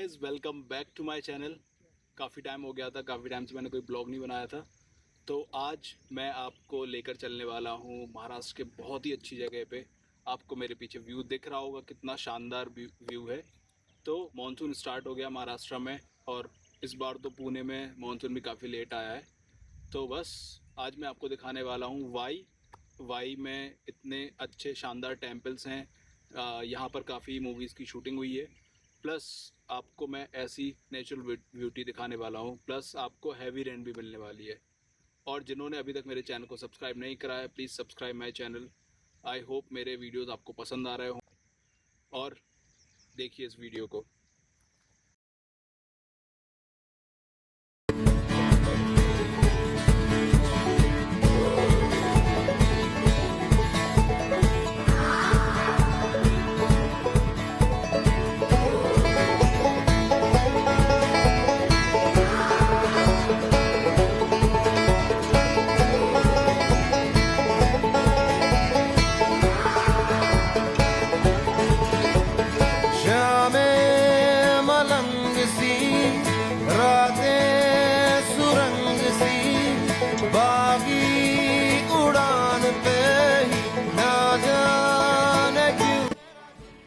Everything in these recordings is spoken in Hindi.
Guys, welcome back to my channel. काफ़ी टाइम हो गया था, काफ़ी टाइम से मैंने कोई ब्लॉग नहीं बनाया था। तो आज मैं आपको लेकर चलने वाला हूँ महाराष्ट्र के बहुत ही अच्छी जगह पे। आपको मेरे पीछे व्यू दिख रहा होगा, कितना शानदार व्यू है। तो मानसून स्टार्ट हो गया महाराष्ट्र में, और इस बार तो पुणे में मानसून भी काफ़ी लेट आया है। तो बस आज मैं आपको दिखाने वाला हूँ वाई में इतने अच्छे शानदार टेम्पल्स हैं। यहाँ पर काफ़ी मूवीज़ की शूटिंग हुई है। प्लस आपको मैं ऐसी नेचुरल ब्यूटी दिखाने वाला हूँ, प्लस आपको हैवी रेन भी मिलने वाली है। और जिन्होंने अभी तक मेरे चैनल को सब्सक्राइब नहीं करा है, please subscribe my channel. I hope मेरे वीडियोस आपको पसंद आ रहे हों, और देखिए इस वीडियो को।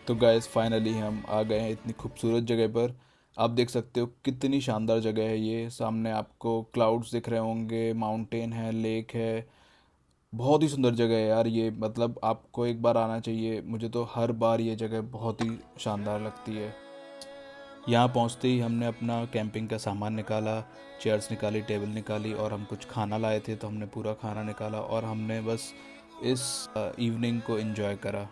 तो गाइस, फाइनली हम आ गए हैं इतनी खूबसूरत जगह पर। आप देख सकते हो कितनी शानदार जगह है ये। सामने आपको क्लाउड्स दिख रहे होंगे, माउंटेन है, लेक है। बहुत ही सुंदर जगह है यार ये। मतलब आपको एक बार आना चाहिए। मुझे तो हर बार ये जगह बहुत ही शानदार लगती है। यहाँ पहुँचते ही हमने अपना कैंपिंग का सामान निकाला, चेयर्स निकाली, टेबल निकाली, और हम कुछ खाना लाए थे तो हमने पूरा खाना निकाला, और हमने बस इस इवनिंग को एंजॉय करा।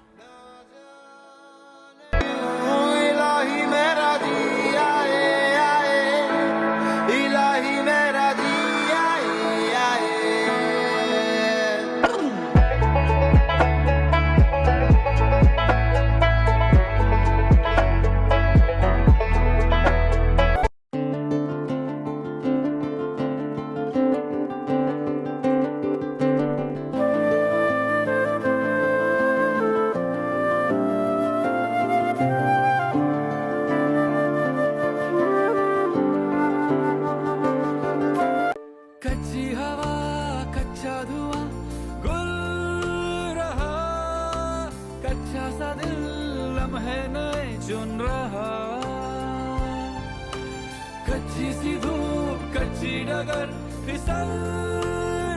कच्ची सी धूप, कच्ची डगर फिसल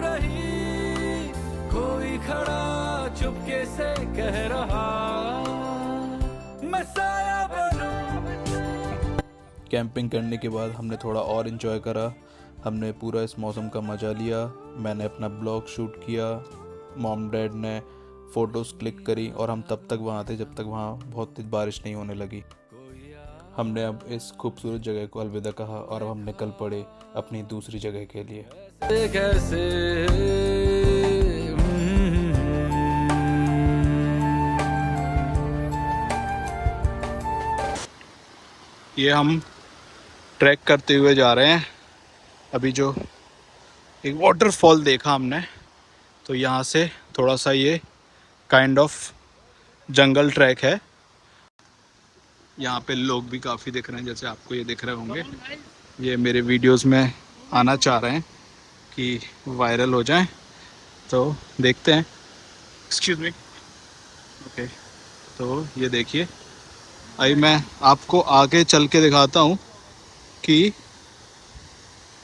रही, कोई खड़ा चुपके से कह रहा, मैं साया बनूं। कैंपिंग करने के बाद हमने थोड़ा और इन्जॉय करा। हमने पूरा इस मौसम का मज़ा लिया। मैंने अपना ब्लॉग शूट किया, मॉम डैड ने फ़ोटोज़ क्लिक करी, और हम तब तक वहाँ थे जब तक वहाँ बहुत तेज बारिश नहीं होने लगी। हमने अब इस खूबसूरत जगह को अलविदा कहा, और अब हम निकल पड़े अपनी दूसरी जगह के लिए। कैसे ये हम ट्रैक करते हुए जा रहे हैं। अभी जो एक वाटरफॉल देखा हमने, तो यहाँ से थोड़ा सा ये काइंड ऑफ जंगल ट्रैक है। यहाँ पे लोग भी काफ़ी दिख रहे हैं, जैसे आपको ये दिख रहे होंगे। ये मेरे वीडियोस में आना चाह रहे हैं कि वायरल हो जाएं, तो देखते हैं। Excuse me. ओके, तो ये देखिए, अभी मैं आपको आगे चल के दिखाता हूँ कि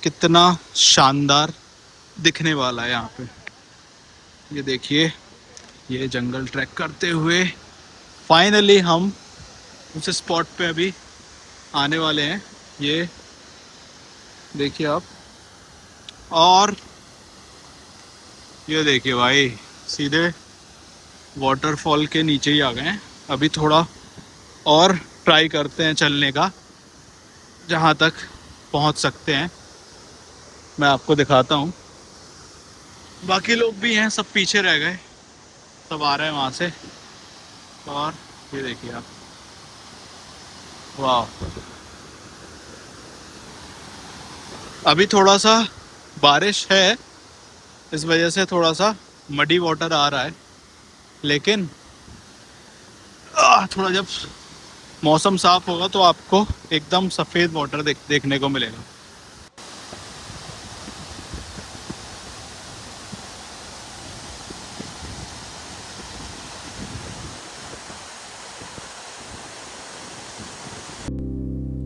कितना शानदार दिखने वाला है यहाँ पे। ये देखिए, ये जंगल ट्रैक करते हुए फाइनली हम उस स्पॉट पे अभी आने वाले हैं। ये देखिए आप, और ये देखिए भाई, सीधे वाटरफॉल के नीचे ही आ गए हैं। अभी थोड़ा और ट्राई करते हैं चलने का, जहाँ तक पहुँच सकते हैं मैं आपको दिखाता हूँ। बाकी लोग भी हैं, सब पीछे रह गए, सब आ रहे हैं वहाँ से। और ये देखिए आप, वाह। अभी थोड़ा सा बारिश है, इस वजह से थोड़ा सा मडी वाटर आ रहा है, लेकिन थोड़ा जब मौसम साफ होगा तो आपको एकदम सफ़ेद वाटर देखने को मिलेगा।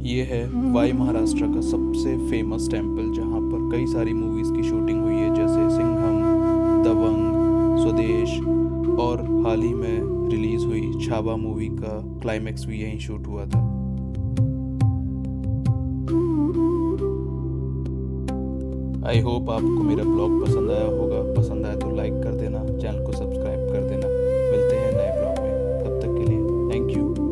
ये है वाई महाराष्ट्र का सबसे फेमस टेम्पल, जहाँ पर कई सारी मूवीज़ की शूटिंग हुई है, जैसे सिंघम, दबंग, स्वदेश, और हाल ही में रिलीज़ हुई छावा मूवी का क्लाइमैक्स भी यहीं शूट हुआ था। आई होप आपको मेरा ब्लॉग पसंद आया होगा। पसंद आया तो लाइक कर देना, चैनल को सब्सक्राइब कर देना। मिलते हैं नए ब्लॉग में, तब तक के लिए थैंक यू।